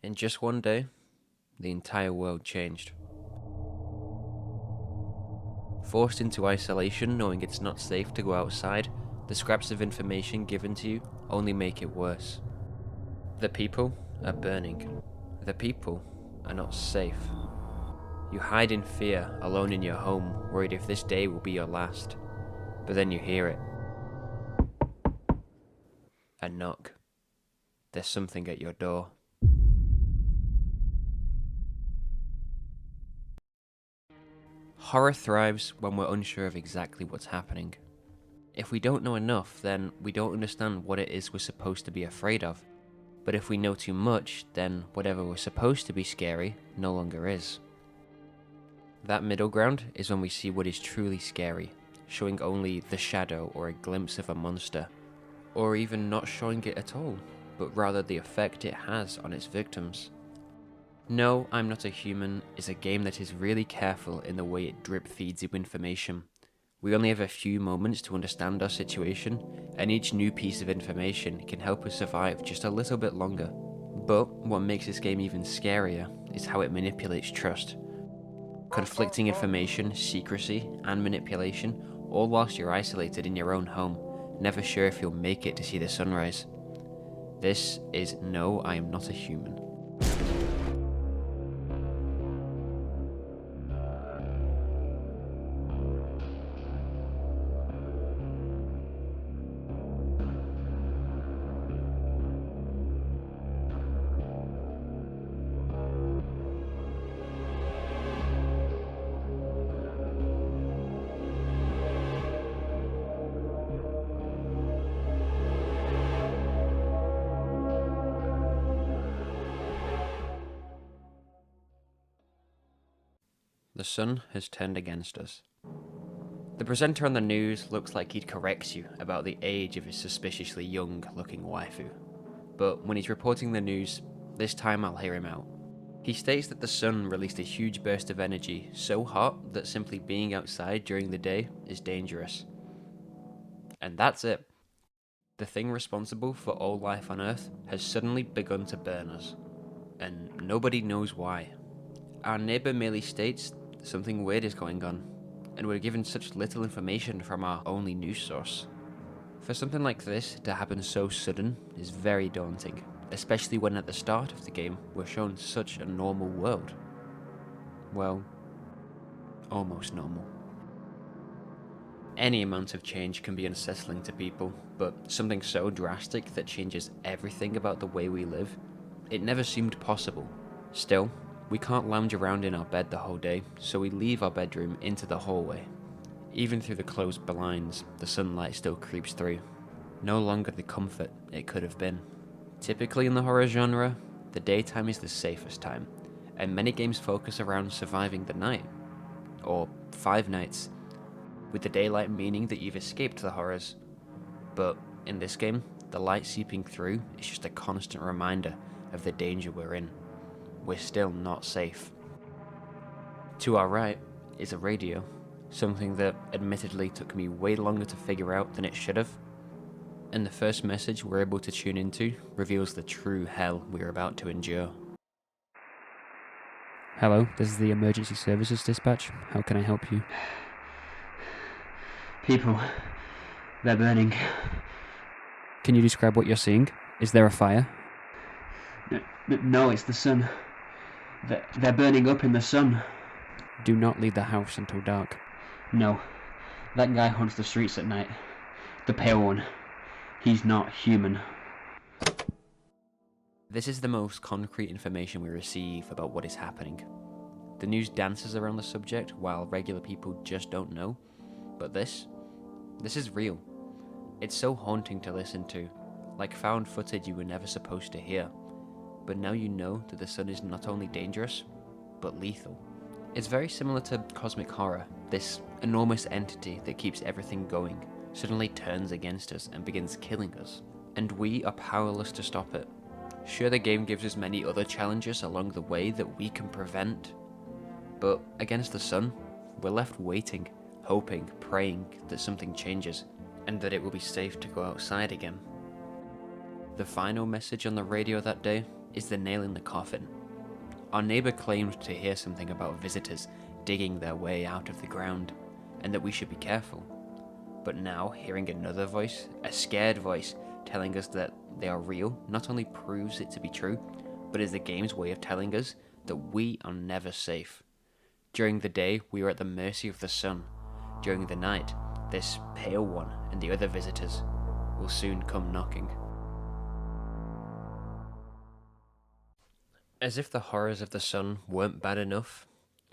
In just one day, the entire world changed. Forced into isolation, knowing it's not safe to go outside, the scraps of information given to you only make it worse. The people are burning. The people are not safe. You hide in fear, alone in your home, worried if this day will be your last. But then you hear it. A knock. There's something at your door. Horror thrives when we're unsure of exactly what's happening. If we don't know enough, then we don't understand what it is we're supposed to be afraid of. But if we know too much, then whatever was supposed to be scary no longer is. That middle ground is when we see what is truly scary, showing only the shadow or a glimpse of a monster, or even not showing it at all, but rather the effect it has on its victims. No, I'm Not a Human is a game that is really careful in the way it drip feeds you information. We only have a few moments to understand our situation, and each new piece of information can help us survive just a little bit longer. But what makes this game even scarier is how it manipulates trust. Conflicting information, secrecy, and manipulation, all whilst you're isolated in your own home, never sure if you'll make it to see the sunrise. This is No, I Am Not a Human. The sun has turned against us. The presenter on the news looks like he'd correct you about the age of his suspiciously young-looking waifu. But when he's reporting the news, this time I'll hear him out. He states that the sun released a huge burst of energy, so hot that simply being outside during the day is dangerous. And that's it. The thing responsible for all life on Earth has suddenly begun to burn us. And nobody knows why. Our neighbour merely states something weird is going on, and we're given such little information from our only news source. For something like this to happen so sudden is very daunting, especially when at the start of the game we're shown such a normal world. Well, almost normal. Any amount of change can be unsettling to people, but something so drastic that changes everything about the way we live, it never seemed possible. Still, we can't lounge around in our bed the whole day, so we leave our bedroom into the hallway. Even through the closed blinds, the sunlight still creeps through. No longer the comfort it could have been. Typically in the horror genre, the daytime is the safest time, and many games focus around surviving the night, or 5 nights, with the daylight meaning that you've escaped the horrors. But in this game, the light seeping through is just a constant reminder of the danger we're in. We're still not safe. To our right is a radio, something that admittedly took me way longer to figure out than it should have. And the first message we're able to tune into reveals the true hell we're about to endure. Hello, this is the emergency services dispatch. How can I help you? People, they're burning. Can you describe what you're seeing? Is there a fire? No, it's the sun. They're burning up in the sun. Do not leave the house until dark. No, that guy haunts the streets at night. The pale one. He's not human. This is the most concrete information we receive about what is happening. The news dances around the subject while regular people just don't know, but this is real. It's so haunting to listen to, like found footage you were never supposed to hear. But now you know that the sun is not only dangerous, but lethal. It's very similar to cosmic horror. This enormous entity that keeps everything going suddenly turns against us and begins killing us, and we are powerless to stop it. Sure, the game gives us many other challenges along the way that we can prevent, but against the sun, we're left waiting, hoping, praying that something changes, and that it will be safe to go outside again. The final message on the radio that day is the nail in the coffin. Our neighbour claimed to hear something about visitors digging their way out of the ground, and that we should be careful. But now, hearing another voice, a scared voice, telling us that they are real, not only proves it to be true, but is the game's way of telling us that we are never safe. During the day, we are at the mercy of the sun. During the night, this pale one and the other visitors will soon come knocking. As if the horrors of the sun weren't bad enough,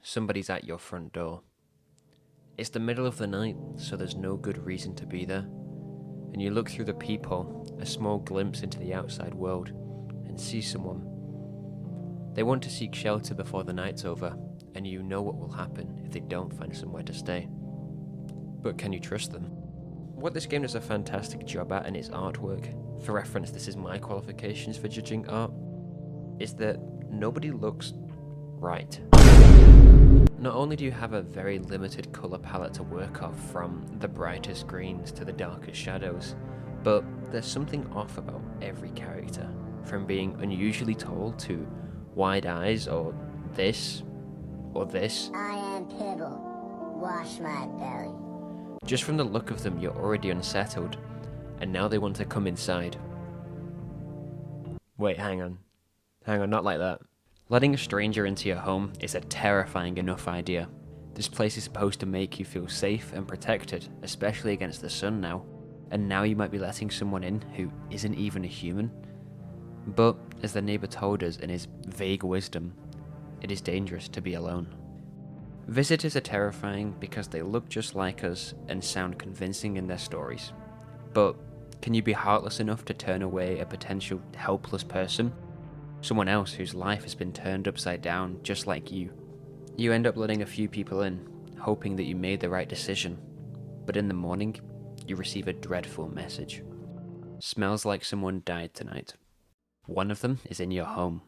somebody's at your front door. It's the middle of the night, so there's no good reason to be there, and you look through the peephole, a small glimpse into the outside world, and see someone. They want to seek shelter before the night's over, and you know what will happen if they don't find somewhere to stay. But can you trust them? What this game does a fantastic job at in its artwork, for reference this is my qualifications for judging art, is that nobody looks right. Not only do you have a very limited colour palette to work off, from the brightest greens to the darkest shadows, but there's something off about every character, from being unusually tall to wide eyes or this or this. I am Pibble. Wash my belly. Just from the look of them you're already unsettled, and now they want to come inside. Wait, hang on, not like that. Letting a stranger into your home is a terrifying enough idea. This place is supposed to make you feel safe and protected, especially against the sun now, and now you might be letting someone in who isn't even a human. But, as the neighbour told us in his vague wisdom, it is dangerous to be alone. Visitors are terrifying because they look just like us and sound convincing in their stories. But, can you be heartless enough to turn away a potential helpless person? Someone else whose life has been turned upside down just like you. You end up letting a few people in, hoping that you made the right decision. But in the morning, you receive a dreadful message. Smells like someone died tonight. One of them is in your home.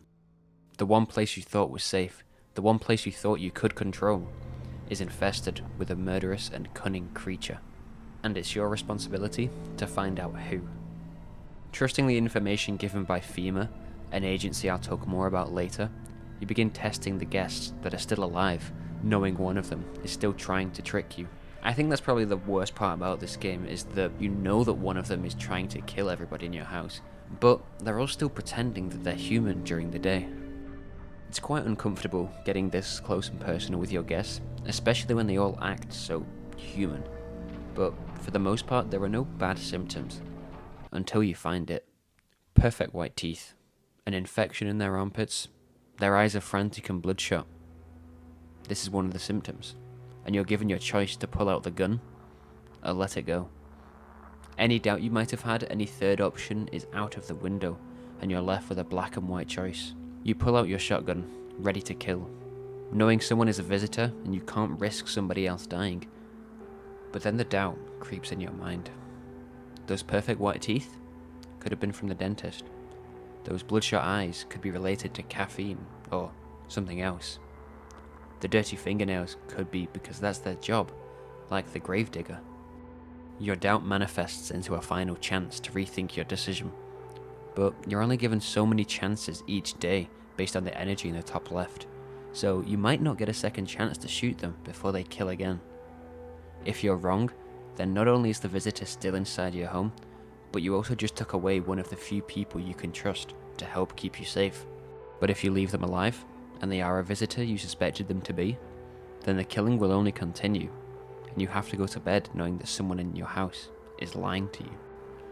The one place you thought was safe, the one place you thought you could control, is infested with a murderous and cunning creature. And it's your responsibility to find out who. Trusting the information given by FEMA, an agency I'll talk more about later, you begin testing the guests that are still alive, knowing one of them is still trying to trick you. I think that's probably the worst part about this game, is that you know that one of them is trying to kill everybody in your house, but they're all still pretending that they're human during the day. It's quite uncomfortable getting this close and personal with your guests, especially when they all act so human. But for the most part, there are no bad symptoms, until you find it. Perfect white teeth, an infection in their armpits, their eyes are frantic and bloodshot. This is one of the symptoms, and you're given your choice to pull out the gun or let it go. Any doubt you might have had, any third option is out of the window, and you're left with a black and white choice. You pull out your shotgun, ready to kill, knowing someone is a visitor and you can't risk somebody else dying. But then the doubt creeps in your mind. Those perfect white teeth could have been from the dentist. Those bloodshot eyes could be related to caffeine or something else. The dirty fingernails could be because that's their job, like the gravedigger. Your doubt manifests into a final chance to rethink your decision, but you're only given so many chances each day based on the energy in the top left, so you might not get a second chance to shoot them before they kill again. If you're wrong, then not only is the visitor still inside your home, but you also just took away one of the few people you can trust to help keep you safe. But if you leave them alive, and they are a visitor you suspected them to be, then the killing will only continue, and you have to go to bed knowing that someone in your house is lying to you.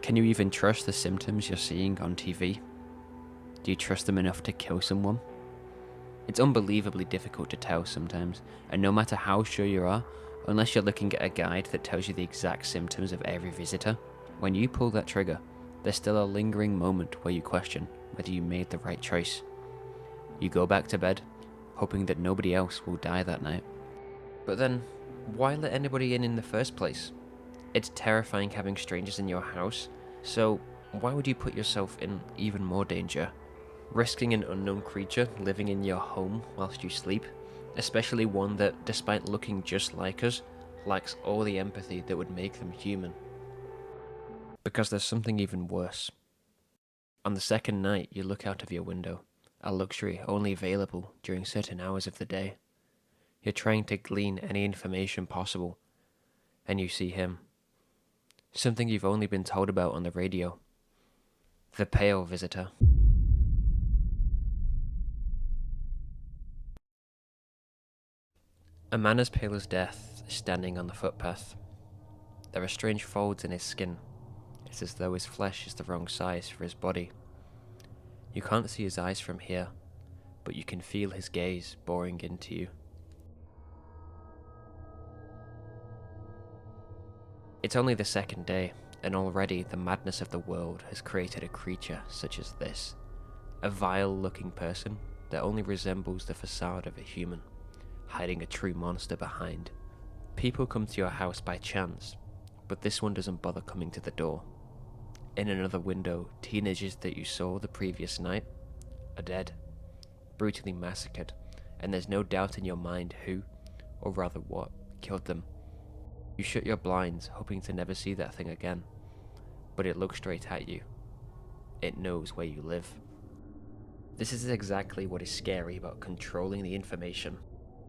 Can you even trust the symptoms you're seeing on TV? Do you trust them enough to kill someone? It's unbelievably difficult to tell sometimes, and no matter how sure you are, unless you're looking at a guide that tells you the exact symptoms of every visitor, when you pull that trigger, there's still a lingering moment where you question whether you made the right choice. You go back to bed, hoping that nobody else will die that night. But then, why let anybody in the first place? It's terrifying having strangers in your house, so why would you put yourself in even more danger? Risking an unknown creature living in your home whilst you sleep, especially one that, despite looking just like us, lacks all the empathy that would make them human. Because there's something even worse. On the second night, you look out of your window, a luxury only available during certain hours of the day. You're trying to glean any information possible, and you see him. Something you've only been told about on the radio. The pale visitor. A man as pale as death is standing on the footpath. There are strange folds in his skin. It's as though his flesh is the wrong size for his body. You can't see his eyes from here, but you can feel his gaze boring into you. It's only the second day, and already the madness of the world has created a creature such as this. A vile-looking person that only resembles the facade of a human, hiding a true monster behind. People come to your house by chance, but this one doesn't bother coming to the door. In another window, teenagers that you saw the previous night are dead, brutally massacred, and there's no doubt in your mind who, or rather what, killed them. You shut your blinds, hoping to never see that thing again, but it looks straight at you. It knows where you live. This is exactly what is scary about controlling the information.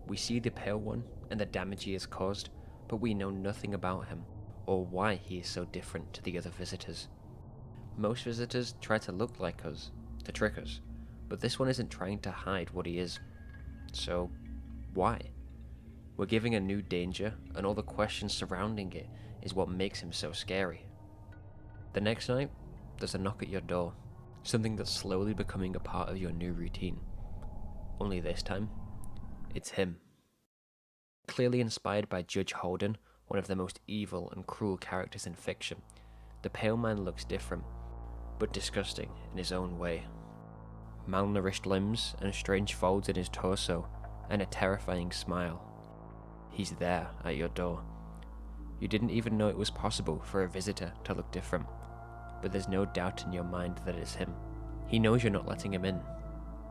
We see the pale one and the damage he has caused, but we know nothing about him, or why he is so different to the other visitors. Most visitors try to look like us, to trick us, but this one isn't trying to hide what he is. So, why? We're giving a new danger, and all the questions surrounding it is what makes him so scary. The next night, there's a knock at your door, something that's slowly becoming a part of your new routine. Only this time, it's him. Clearly inspired by Judge Holden, one of the most evil and cruel characters in fiction, the pale man looks different, but disgusting in his own way. Malnourished limbs and strange folds in his torso, and a terrifying smile. He's there at your door. You didn't even know it was possible for a visitor to look different, but there's no doubt in your mind that it's him. He knows you're not letting him in.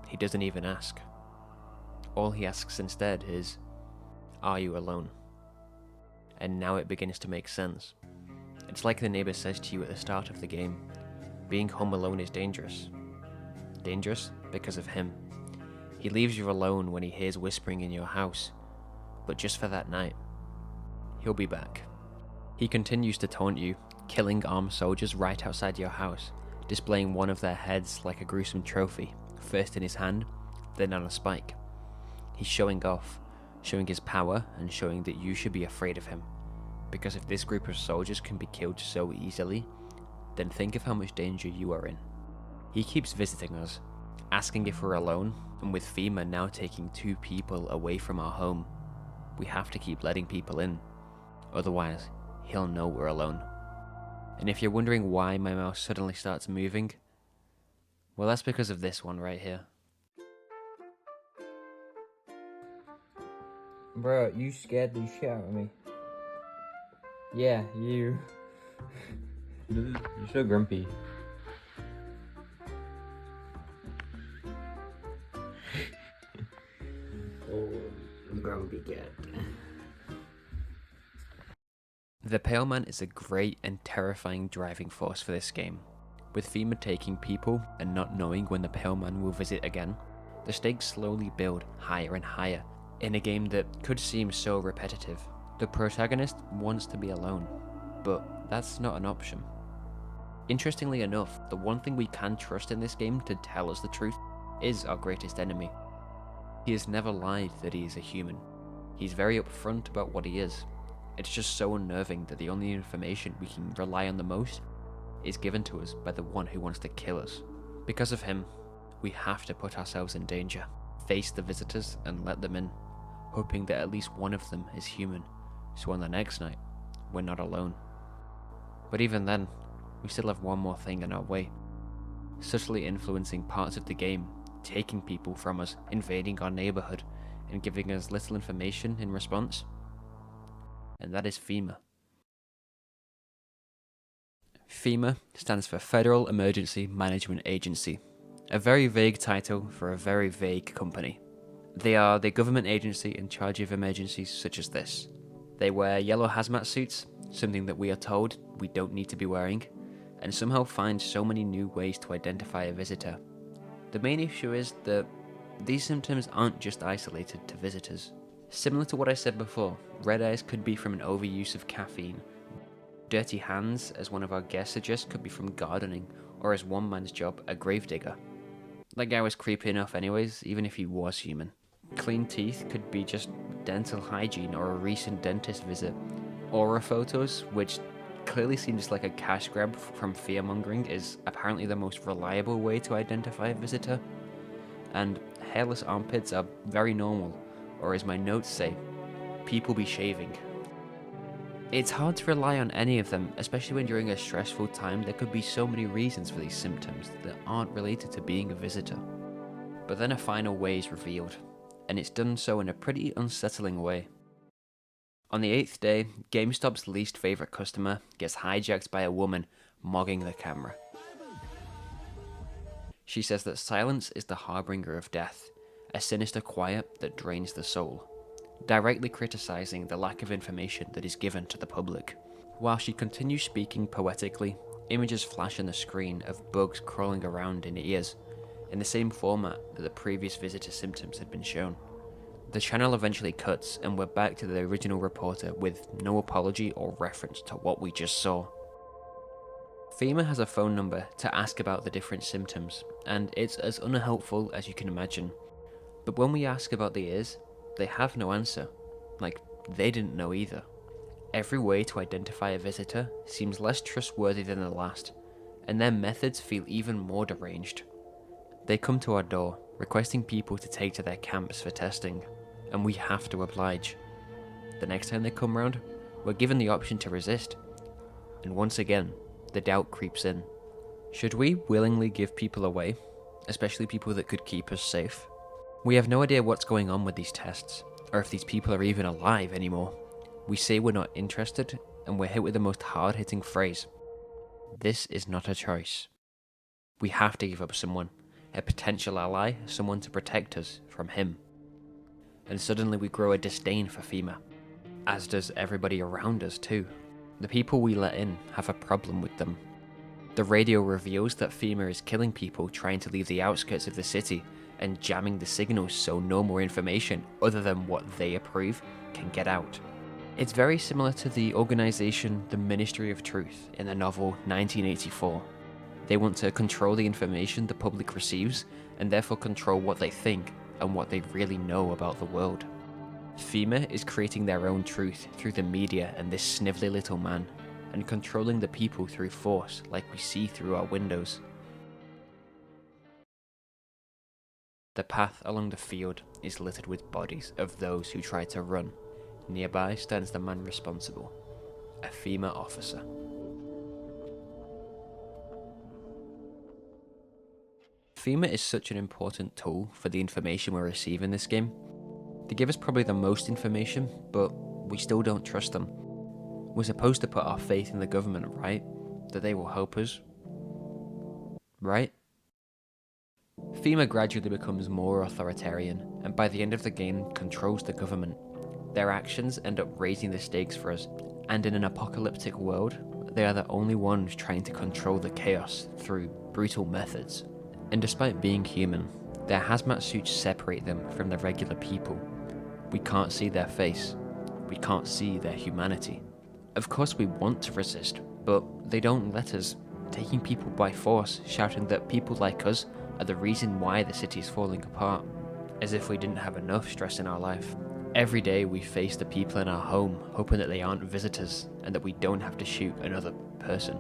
He doesn't even ask. All he asks instead is, "Are you alone?" And now it begins to make sense. It's like the neighbor says to you at the start of the game, being home alone is dangerous. Dangerous because of him. He leaves you alone when he hears whispering in your house, but just for that night. He'll be back. He continues to taunt you, killing armed soldiers right outside your house, displaying one of their heads like a gruesome trophy, first in his hand, then on a spike. He's showing off, showing his power and showing that you should be afraid of him. Because if this group of soldiers can be killed so easily, then think of how much danger you are in. He keeps visiting us, asking if we're alone, and with FEMA now taking 2 people away from our home, we have to keep letting people in, otherwise he'll know we're alone. And if you're wondering why my mouse suddenly starts moving, well, that's because of this one right here. Bro, you scared the shit out of me. Yeah, you. You're so grumpy. Oh, grumpy cat. The Pale Man is a great and terrifying driving force for this game. With FEMA taking people and not knowing when the Pale Man will visit again, the stakes slowly build higher and higher. In a game that could seem so repetitive, the protagonist wants to be alone, but that's not an option. Interestingly enough, the one thing we can trust in this game to tell us the truth is our greatest enemy. He has never lied that he is a human. He's very upfront about what he is. It's just so unnerving that the only information we can rely on the most is given to us by the one who wants to kill us. Because of him, we have to put ourselves in danger, face the visitors and let them in, hoping that at least one of them is human, so on the next night, we're not alone. But even then, we still have one more thing in our way, subtly influencing parts of the game, taking people from us, invading our neighborhood, and giving us little information in response. And that is FEMA. FEMA stands for Federal Emergency Management Agency, a very vague title for a very vague company. They are the government agency in charge of emergencies such as this. They wear yellow hazmat suits, something that we are told we don't need to be wearing, and somehow find so many new ways to identify a visitor. The main issue is that these symptoms aren't just isolated to visitors. Similar to what I said before, red eyes could be from an overuse of caffeine. Dirty hands, as one of our guests suggests, could be from gardening, or as one man's job, a gravedigger. That guy was creepy enough anyways, even if he was human. Clean teeth could be just dental hygiene or a recent dentist visit. Aura photos, which clearly seems like a cash grab from fearmongering, is apparently the most reliable way to identify a visitor. And hairless armpits are very normal, or as my notes say, people be shaving. It's hard to rely on any of them, especially when during a stressful time there could be so many reasons for these symptoms that aren't related to being a visitor. But then a final way is revealed, and it's done so in a pretty unsettling way. On the 8th day, GameStop's least favourite customer gets hijacked by a woman mogging the camera. She says that silence is the harbinger of death, a sinister quiet that drains the soul, directly criticising the lack of information that is given to the public. While she continues speaking poetically, images flash on the screen of bugs crawling around in ears, in the same format that the previous visitor symptoms had been shown. The channel eventually cuts, and we're back to the original reporter with no apology or reference to what we just saw. FEMA has a phone number to ask about the different symptoms, and it's as unhelpful as you can imagine. But when we ask about the ears, they have no answer. Like, they didn't know either. Every way to identify a visitor seems less trustworthy than the last, and their methods feel even more deranged. They come to our door, requesting people to take to their camps for testing, and we have to oblige. The next time they come round, we're given the option to resist, and once again, the doubt creeps in. Should we willingly give people away, especially people that could keep us safe? We have no idea what's going on with these tests, or if these people are even alive anymore. We say we're not interested, and we're hit with the most hard-hitting phrase. This is not a choice. We have to give up someone, a potential ally, someone to protect us from him. And suddenly we grow a disdain for FEMA, as does everybody around us too. The people we let in have a problem with them. The radio reveals that FEMA is killing people trying to leave the outskirts of the city and jamming the signals so no more information other than what they approve can get out. It's very similar to the organisation The Ministry of Truth in the novel 1984. They want to control the information the public receives and therefore control what they think and what they really know about the world. FEMA is creating their own truth through the media and this snivelly little man, and controlling the people through force like we see through our windows. The path along the field is littered with bodies of those who tried to run. Nearby stands the man responsible, a FEMA officer. FEMA is such an important tool for the information we receive in this game. They give us probably the most information, but we still don't trust them. We're supposed to put our faith in the government, right? That they will help us. Right? FEMA gradually becomes more authoritarian, and by the end of the game controls the government. Their actions end up raising the stakes for us, and in an apocalyptic world, they are the only ones trying to control the chaos through brutal methods. And despite being human, their hazmat suits separate them from the regular people. We can't see their face. We can't see their humanity. Of course we want to resist, but they don't let us, taking people by force, shouting that people like us are the reason why the city is falling apart, as if we didn't have enough stress in our life. Every day we face the people in our home, hoping that they aren't visitors and that we don't have to shoot another person.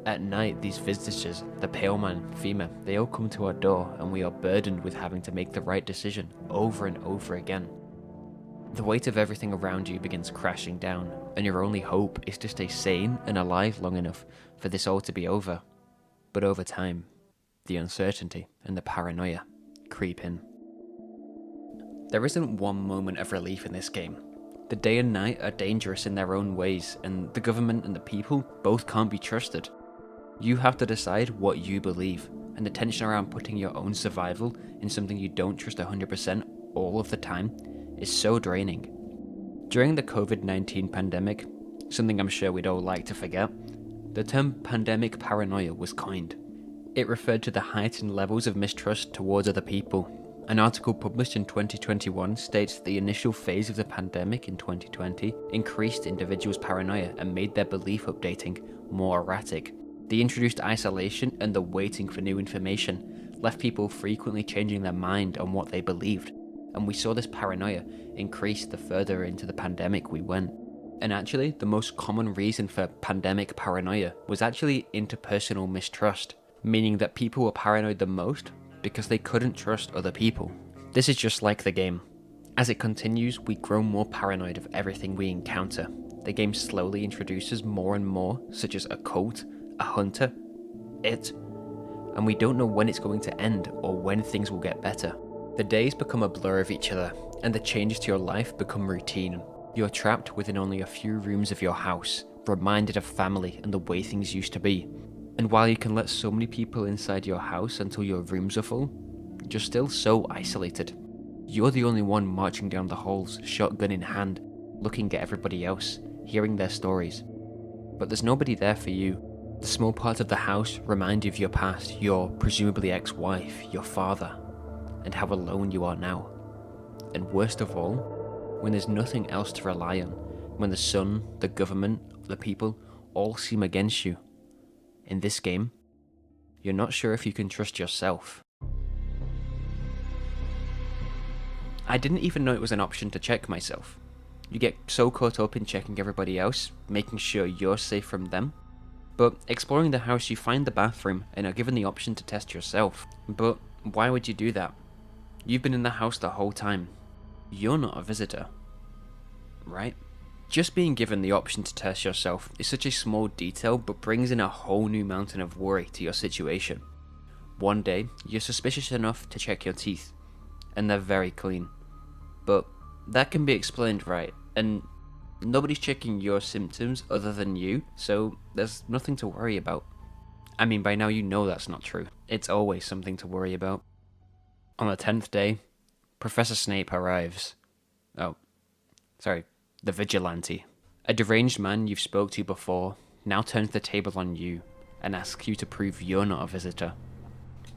At night, these visitors, the Pale Man, FEMA, they all come to our door and we are burdened with having to make the right decision over and over again. The weight of everything around you begins crashing down, and your only hope is to stay sane and alive long enough for this all to be over. But over time, the uncertainty and the paranoia creep in. There isn't one moment of relief in this game. The day and night are dangerous in their own ways, and the government and the people both can't be trusted. You have to decide what you believe, and the tension around putting your own survival in something you don't trust 100% all of the time is so draining. During the COVID-19 pandemic, something I'm sure we'd all like to forget, the term pandemic paranoia was coined. It referred to the heightened levels of mistrust towards other people. An article published in 2021 states that the initial phase of the pandemic in 2020 increased individuals' paranoia and made their belief updating more erratic. The introduced isolation and the waiting for new information left people frequently changing their mind on what they believed, and we saw this paranoia increase the further into the pandemic we went. And actually, the most common reason for pandemic paranoia was actually interpersonal mistrust, meaning that people were paranoid the most because they couldn't trust other people. This is just like the game. As it continues, we grow more paranoid of everything we encounter. The game slowly introduces more and more, such as a cult, a hunter, and we don't know when it's going to end or when things will get better. The days become a blur of each other, and the changes to your life become routine. You're trapped within only a few rooms of your house, reminded of family and the way things used to be. And while you can let so many people inside your house until your rooms are full, you're still so isolated. You're the only one marching down the halls, shotgun in hand, looking at everybody else, hearing their stories. But there's nobody there for you. The small parts of the house remind you of your past, your presumably ex-wife, your father, and how alone you are now. And worst of all, when there's nothing else to rely on, when the sun, the government, the people all seem against you. In this game, you're not sure if you can trust yourself. I didn't even know it was an option to check myself. You get so caught up in checking everybody else, making sure you're safe from them. But exploring the house, you find the bathroom and are given the option to test yourself. But why would you do that? You've been in the house the whole time. You're not a visitor, right? Just being given the option to test yourself is such a small detail, but brings in a whole new mountain of worry to your situation. One day, you're suspicious enough to check your teeth, and they're very clean. But that can be explained, right? And nobody's checking your symptoms other than you, so there's nothing to worry about. I mean, by now you know that's not true. It's always something to worry about. On the 10th day, Professor Snape arrives. The vigilante. A deranged man you've spoke to before now turns the table on you and asks you to prove you're not a visitor.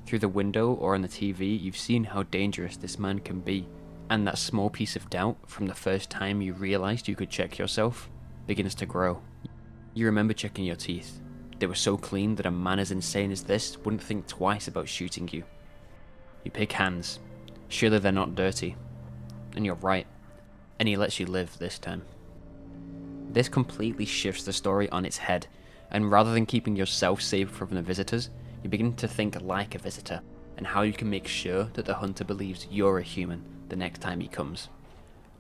Through the window or on the TV, you've seen how dangerous this man can be, and that small piece of doubt from the first time you realized you could check yourself begins to grow. You remember checking your teeth. They were so clean that a man as insane as this wouldn't think twice about shooting you. You pick hands. Surely they're not dirty. And you're right. And he lets you live this time. This completely shifts the story on its head, and rather than keeping yourself safe from the visitors, you begin to think like a visitor, and how you can make sure that the hunter believes you're a human the next time he comes.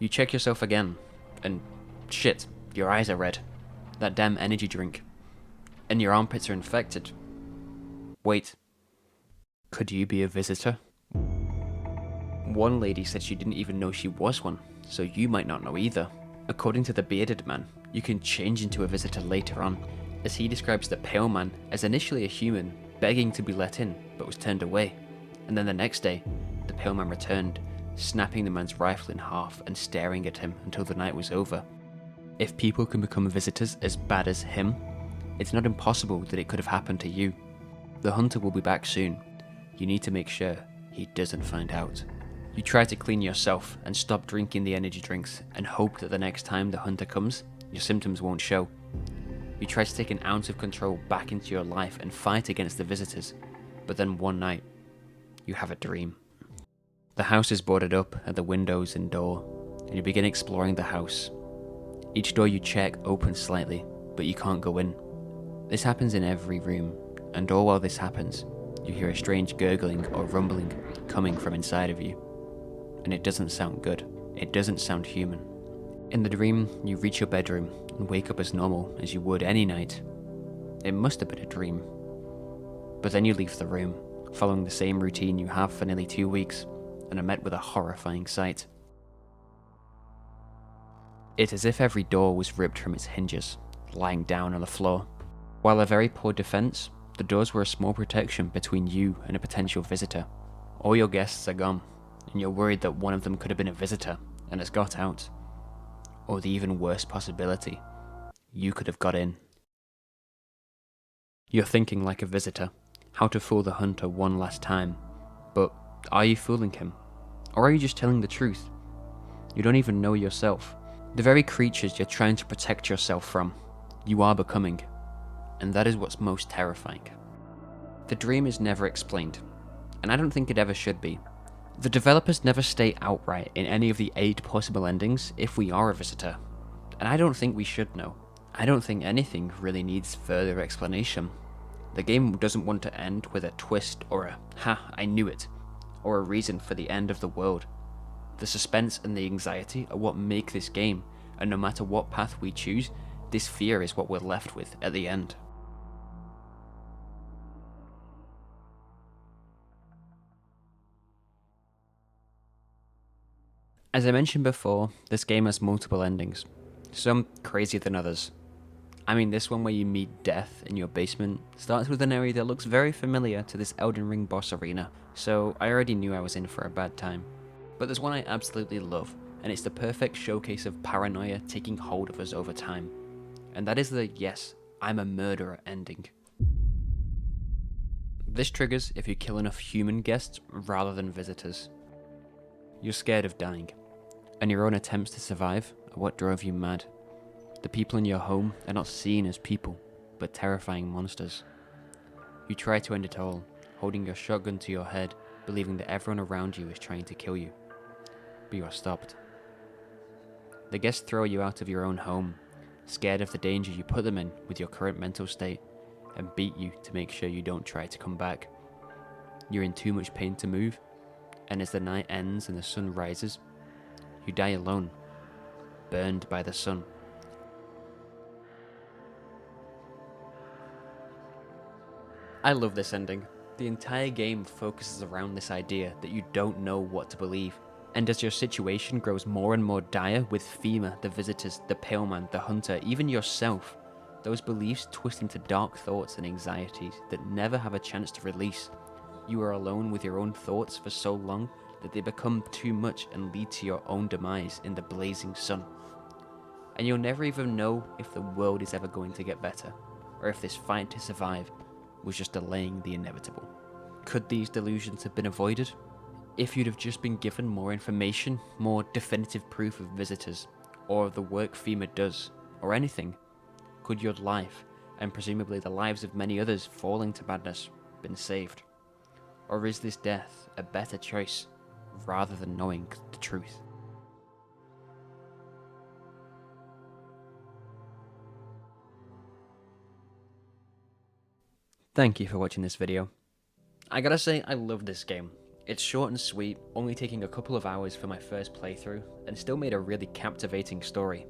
You check yourself again, and shit, your eyes are red. That damn energy drink. And your armpits are infected. Wait, could you be a visitor? One lady said she didn't even know she was one, so you might not know either. According to the bearded man, you can change into a visitor later on, as he describes the pale man as initially a human, begging to be let in, but was turned away. And then the next day, the pale man returned, snapping the man's rifle in half and staring at him until the night was over. If people can become visitors as bad as him, it's not impossible that it could have happened to you. The hunter will be back soon. You need to make sure he doesn't find out. You try to clean yourself and stop drinking the energy drinks and hope that the next time the hunter comes, your symptoms won't show. You try to take an ounce of control back into your life and fight against the visitors, but then one night, you have a dream. The house is boarded up at the windows and door, and you begin exploring the house. Each door you check opens slightly, but you can't go in. This happens in every room, and all while this happens, you hear a strange gurgling or rumbling coming from inside of you. And it doesn't sound good. It doesn't sound human. In the dream, you reach your bedroom and wake up as normal as you would any night. It must have been a dream. But then you leave the room, following the same routine you have for nearly 2 weeks, and are met with a horrifying sight. It's as if every door was ripped from its hinges, lying down on the floor. While a very poor defense, the doors were a small protection between you and a potential visitor. All your guests are gone, and you're worried that one of them could have been a visitor and has got out. Or the even worse possibility, you could have got in. You're thinking like a visitor, how to fool the hunter one last time. But are you fooling him? Or are you just telling the truth? You don't even know yourself. The very creatures you're trying to protect yourself from, you are becoming. And that is what's most terrifying. The dream is never explained, and I don't think it ever should be. The developers never state outright in any of the 8 possible endings if we are a visitor, and I don't think we should know. I don't think anything really needs further explanation. The game doesn't want to end with a twist or a "ha, I knew it," or a reason for the end of the world. The suspense and the anxiety are what make this game, and no matter what path we choose, this fear is what we're left with at the end. As I mentioned before, this game has multiple endings, some crazier than others. I mean, this one where you meet death in your basement starts with an area that looks very familiar to this Elden Ring boss arena, so I already knew I was in for a bad time. But there's one I absolutely love, and it's the perfect showcase of paranoia taking hold of us over time. And that is the "yes, I'm a murderer" ending. This triggers if you kill enough human guests rather than visitors. You're scared of dying, and your own attempts to survive are what drove you mad. The people in your home are not seen as people, but terrifying monsters. You try to end it all, holding your shotgun to your head, believing that everyone around you is trying to kill you. But you are stopped. The guests throw you out of your own home, scared of the danger you put them in with your current mental state, and beat you to make sure you don't try to come back. You're in too much pain to move, and as the night ends and the sun rises, you die alone, burned by the sun. I love this ending. The entire game focuses around this idea that you don't know what to believe, and as your situation grows more and more dire with FEMA, the visitors, the Pale Man, the hunter, even yourself, those beliefs twist into dark thoughts and anxieties that never have a chance to release. You are alone with your own thoughts for so long that they become too much and lead to your own demise in the blazing sun. And you'll never even know if the world is ever going to get better, or if this fight to survive was just delaying the inevitable. Could these delusions have been avoided? If you'd have just been given more information, more definitive proof of visitors, or of the work FEMA does, or anything, could your life, and presumably the lives of many others falling to madness, been saved? Or is this death a better choice, rather than knowing the truth? Thank you for watching this video. I gotta say, I love this game. It's short and sweet, only taking a couple of hours for my first playthrough, and still made a really captivating story.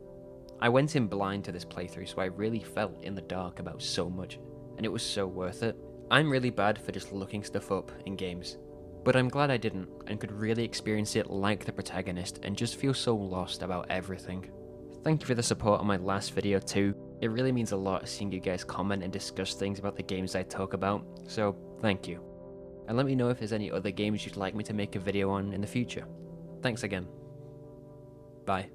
I went in blind to this playthrough, so I really felt in the dark about so much, and it was so worth it. I'm really bad for just looking stuff up in games, but I'm glad I didn't, and could really experience it like the protagonist and just feel so lost about everything. Thank you for the support on my last video too. It really means a lot seeing you guys comment and discuss things about the games I talk about, so thank you. And let me know if there's any other games you'd like me to make a video on in the future. Thanks again. Bye.